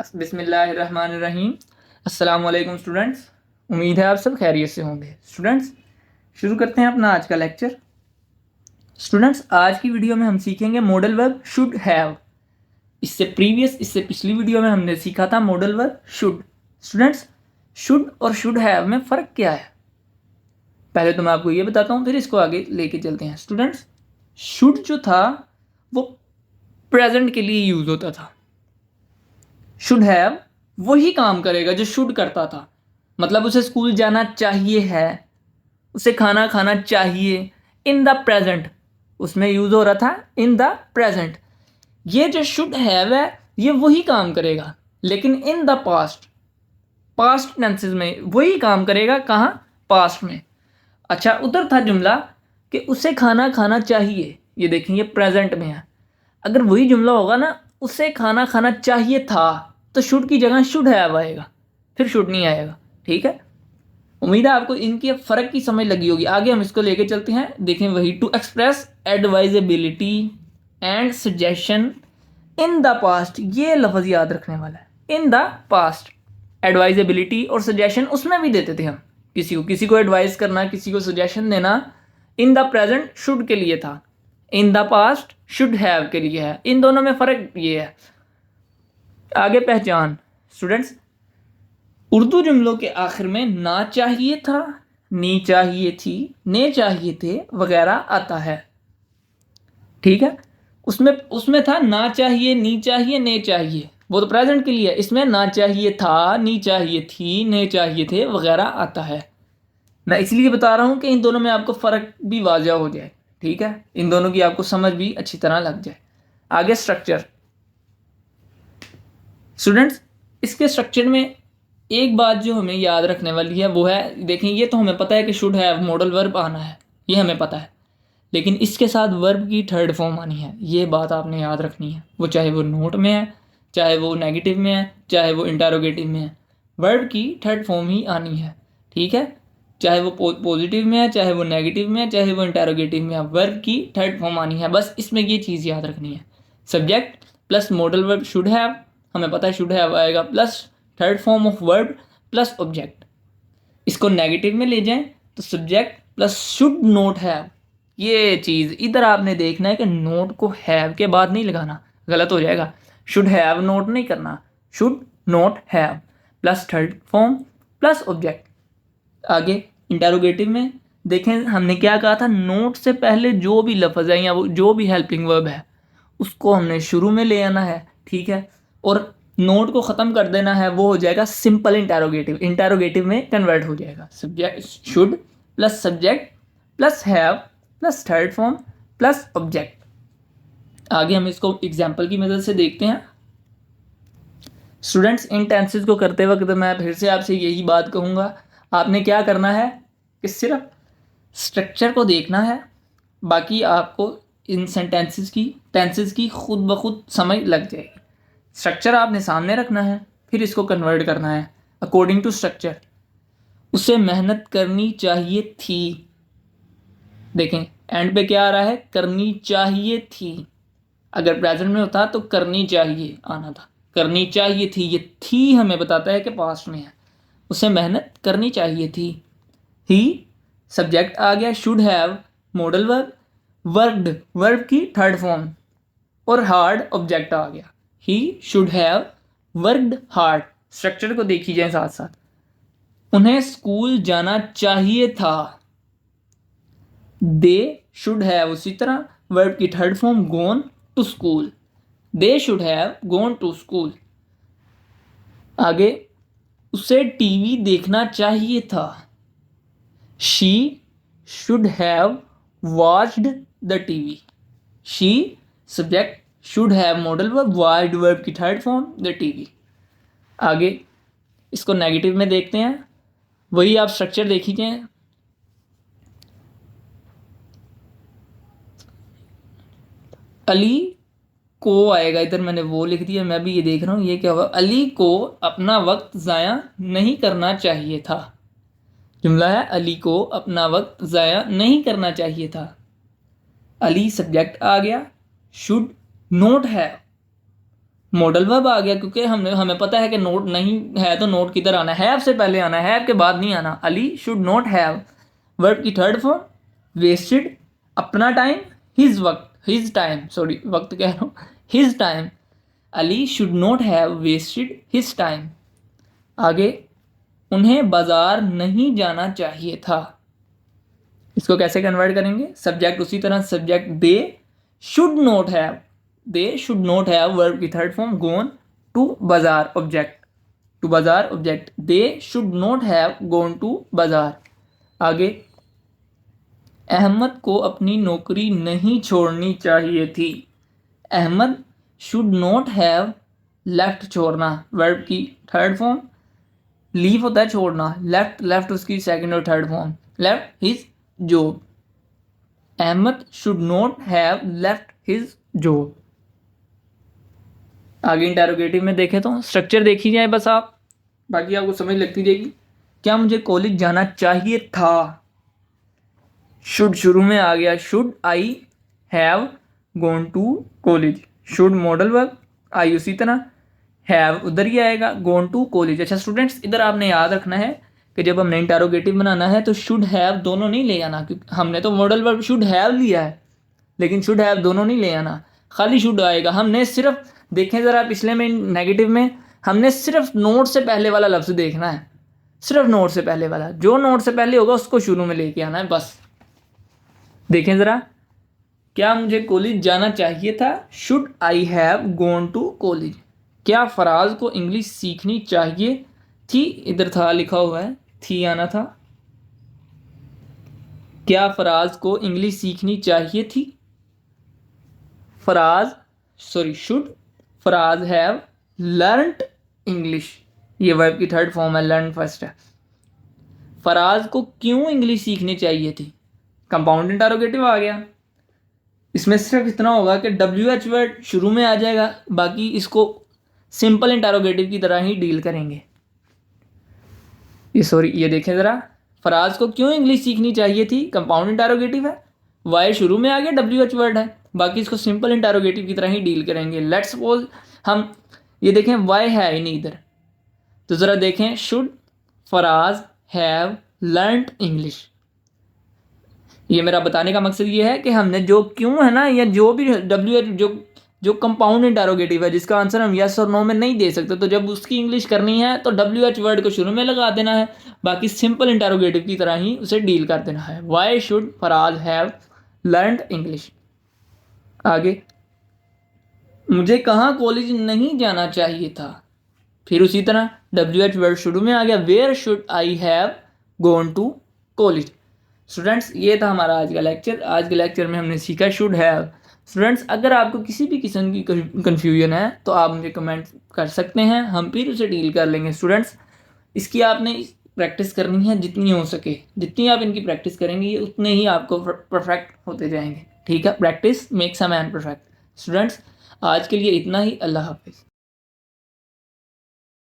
Start. बिस्मिल्लाहिर्रहमानिर्रहीम। अस्सलाम वालेकुम स्टूडेंट्स, उम्मीद है आप सब खैरियत से होंगे। स्टूडेंट्स, शुरू करते हैं अपना आज का लेक्चर। स्टूडेंट्स, आज की वीडियो में हम सीखेंगे मॉडल वर्ब शुड हैव। इससे पिछली वीडियो में हमने सीखा था modal verb should. Students, should और शुड हैव में फ़र्क क्या है पहले तो मैं आपको ये बताता हूँ, फिर इसको आगे लेके चलते हैं। स्टूडेंट्स, शुड जो था वो प्रेजेंट के लिए यूज़ होता था। शुड हैव वही काम करेगा जो शुड करता था, मतलब उसे स्कूल जाना चाहिए है, उसे खाना खाना चाहिए। इन द प्रेजेंट उसमें यूज हो रहा था इन द प्रेजेंट। ये जो शुड हैव है ये वही काम करेगा, लेकिन इन द पास्ट, पास्ट टेंसेस में वही काम करेगा। कहाँ? पास्ट में। अच्छा, उधर था जुमला कि उसे खाना खाना चाहिए, ये देखेंगे प्रेजेंट में है। अगर वही जुमला होगा ना, उसे खाना खाना चाहिए था, तो शुड की जगह शुड हैव आएगा, फिर शुड नहीं आएगा। ठीक है, उम्मीद है आपको इनकी फर्क की समझ लगी होगी। आगे हम इसको लेके चलते हैं। देखें, वही to express advisability and suggestion in the past, ये लफ्ज़ याद रखने वाला है। इन द पास्ट एडवाइजेबिलिटी और सजेशन उसमें भी देते थे हम, किसी को एडवाइस करना, किसी को सजेशन देना। इन द प्रेजेंट शुड के लिए था, इन द पास्ट शुड हैव के लिए है। इन दोनों में फ़र्क ये है। आगे पहचान। स्टूडेंट्स, उर्दू जुमलों के आखिर में ना चाहिए था, नी चाहिए थी, ने चाहिए थे वगैरह आता है। ठीक है, उसमें था ना चाहिए, नी चाहिए, ने चाहिए, वो तो प्रेजेंट के लिए है। इसमें ना चाहिए था, नी चाहिए थी, ने चाहिए थे वगैरह आता है। मैं इसलिए बता रहा हूँ कि इन दोनों में आपको फ़र्क भी वाज़ह हो जाए। ठीक है, इन दोनों की आपको समझ भी अच्छी तरह लग जाए। आगे स्ट्रक्चर। स्टूडेंट्स, इसके स्ट्रक्चर में एक बात जो हमें याद रखने वाली है वो है, देखें, ये तो हमें पता है कि शुड हैव मॉडल वर्ब आना है, ये हमें पता है, लेकिन इसके साथ वर्ब की थर्ड फॉर्म आनी है। ये बात आपने याद रखनी है, वो चाहे वो नोट में है, चाहे वो नेगेटिव में है, चाहे वो इंटरोगेटिव में है, वर्ब की थर्ड फॉर्म ही आनी है। ठीक है, चाहे वो पॉजिटिव में है, चाहे वो नेगेटिव में है, चाहे वो इंटरोगेटिव में है, वर्ब की थर्ड फॉर्म आनी है। बस इसमें ये चीज़ याद रखनी है। Subject plus modal verb should have, हमें पता है शुड हैव आएगा, plus third form of verb plus object. इसको नेगेटिव में ले जाएं तो subject plus should not have. ये चीज़ इधर आपने देखना है कि नोट को हैव के बाद नहीं लगाना, गलत हो जाएगा। शुड हैव नोट नहीं करना, should not have plus third form plus object. आगे इंटरोगेटिव में देखें, हमने क्या कहा था, नोट से पहले जो भी लफ्ज़ है या वो जो भी हेल्पिंग वर्ब है उसको हमने शुरू में ले आना है। ठीक है, और नोट को ख़त्म कर देना है, वो हो जाएगा सिंपल इंटरोगेटिव। इंटरोगेटिव में कन्वर्ट हो जाएगा subject, should plus subject plus have plus third form plus object. आगे हम इसको एग्जाम्पल की मदद से देखते हैं। स्टूडेंट्स, इन टेंसेस को करते वक्त मैं फिर से आपसे यही बात कहूँगा, आपने क्या करना है कि सिर्फ स्ट्रक्चर को देखना है, बाकी आपको इन टेंसेस की खुद ब खुद समझ लग जाएगी। स्ट्रक्चर आपने सामने रखना है, फिर इसको कन्वर्ट करना है अकॉर्डिंग टू स्ट्रक्चर। उसे मेहनत करनी चाहिए थी, देखें एंड पे क्या आ रहा है, करनी चाहिए थी। अगर प्रेजेंट में होता तो करनी चाहिए आना था, करनी चाहिए थी। ये थी हमें बताता है कि पास्ट में है, उसे मेहनत करनी चाहिए थी। ही सब्जेक्ट आ गया, should have modal verb, worked verb की थर्ड फॉर्म, और हार्ड ऑब्जेक्ट आ गया। He should have worked hard. Structure को देखी जाए साथ साथ। उन्हें स्कूल जाना चाहिए था, दे शुड हैव उसी तरह वर्ब की third form gone to school, they should have gone to school. आगे, उसे टीवी देखना चाहिए था, she should have watched the TV. She subject should have modal verb, watched verb की थर्ड फॉर्म द टीवी। आगे इसको negative में देखते हैं, वही आप स्ट्रक्चर देख लीजिए। अली को आएगा, इधर मैंने वो लिख दिया, मैं भी ये देख रहा हूँ ये क्या हुआ। अली को अपना वक्त ज़ाया नहीं करना चाहिए था। जुमला है, अली को अपना वक्त ज़ाया नहीं करना चाहिए था। अली सब्जेक्ट आ गया, should not have modal verb आ गया, क्योंकि हमें पता है कि नोट नहीं है तो नोट किधर आना है, हैव से पहले आना है, हैव के बाद नहीं आना। Ali should not have, verb की थर्ड फॉर्म वेस्टेड अपना टाइम, हिज वक्त, हिज टाइम, सॉरी वक्त कह रहा हूँ, his time. Ali should not have wasted his time. आगे, उन्हें बाजार नहीं जाना चाहिए था। इसको कैसे कन्वर्ट करेंगे? सब्जेक्ट उसी तरह, subject they should not have, they should not have, verb की थर्ड फॉर्म गोन टू बाजार, ऑब्जेक्ट टू बाजार object, they should not have gone to बाजार। आगे, अहमद को अपनी नौकरी नहीं छोड़नी चाहिए थी। Ahmed should not have left, छोड़ना, वर्ब की थर्ड फॉर्म, लीव होता है छोड़ना, लेफ्ट, लेफ्ट उसकी सेकंड और third form, left his job. Ahmed should not have left his job. आगे इंटेरोगेटिव में देखें तो स्ट्रक्चर देखी जाए बस आप, बाकी आपको समझ लगती जाएगी। क्या मुझे कॉलेज जाना चाहिए था? शुड शुरू में आ गया, should I have gone to college, should modal verb, I उसी तरह, हैव उधर ही आएगा, गॉन टू कॉलेज। अच्छा स्टूडेंट्स, इधर आपने याद रखना है कि जब हमने इंटेरोगेटिव बनाना है तो शुड हैव दोनों नहीं ले आना, क्योंकि हमने तो मॉडल वर्ब शुड हैव लिया है, लेकिन शुड हैव दोनों नहीं ले आना, खाली शुड आएगा। हमने सिर्फ, देखें ज़रा पिछले में नेगेटिव में, हमने सिर्फ नोट से पहले वाला लफ्ज़ देखना है, सिर्फ नोट से पहले वाला, जो नोट से पहले होगा उसको शुरू में लेके आना है बस। देखें ज़रा, क्या मुझे कॉलेज जाना चाहिए था? Should I have gone to college. क्या फराज को इंग्लिश सीखनी चाहिए थी? इधर था लिखा हुआ है, थी आना था। क्या फराज को इंग्लिश सीखनी चाहिए थी? Faraz, sorry should Faraz have learned English, ये वर्ब की थर्ड फॉर्म है, लर्न फर्स्ट है। फराज को क्यों इंग्लिश सीखनी चाहिए थी? कंपाउंड इंटरोगेटिव आ गया। इसमें सिर्फ इतना होगा कि WH वर्ड शुरू में आ जाएगा, बाकी इसको सिंपल इंटरोगेटिव की तरह ही डील करेंगे। ये देखें ज़रा, फराज को क्यों इंग्लिश सीखनी चाहिए थी, कंपाउंड इंटरोगेटिव है, वाई शुरू में आ गया, WH वर्ड है, बाकी इसको सिंपल इंटरोगेटिव की तरह ही डील करेंगे। लेट्स सपोज हम ये देखें, वाई है ही नहीं इधर, तो ज़रा देखें, should Faraz have learned English. ये मेरा बताने का मकसद ये है कि हमने जो क्यों है ना, या जो भी WH जो कंपाउंड इंटरोगेटिव है जिसका आंसर हम यस और नो में नहीं दे सकते, तो जब उसकी इंग्लिश करनी है तो WH वर्ड को शुरू में लगा देना है, बाकी सिंपल इंटरोगेटिव की तरह ही उसे डील कर देना है। Why should Faraz have learned English. आगे, मुझे कहाँ कॉलेज नहीं जाना चाहिए था, फिर उसी तरह WH वर्ड शुरू में आ गया, where should I have gone to college. Students, ये था हमारा आज का लेक्चर। आज के लेक्चर में हमने सीखा शुड हैव। स्टूडेंट्स, अगर आपको किसी भी किस्म की कन्फ्यूजन है तो आप मुझे कमेंट कर सकते हैं, हम फिर उसे डील कर लेंगे। स्टूडेंट्स, इसकी आपने प्रैक्टिस करनी है जितनी हो सके, जितनी आप इनकी प्रैक्टिस करेंगे उतने ही आपको परफेक्ट होते जाएंगे। ठीक है, practice makes a man perfect. Students, आज के लिए इतना ही। अल्लाह हाफिज़।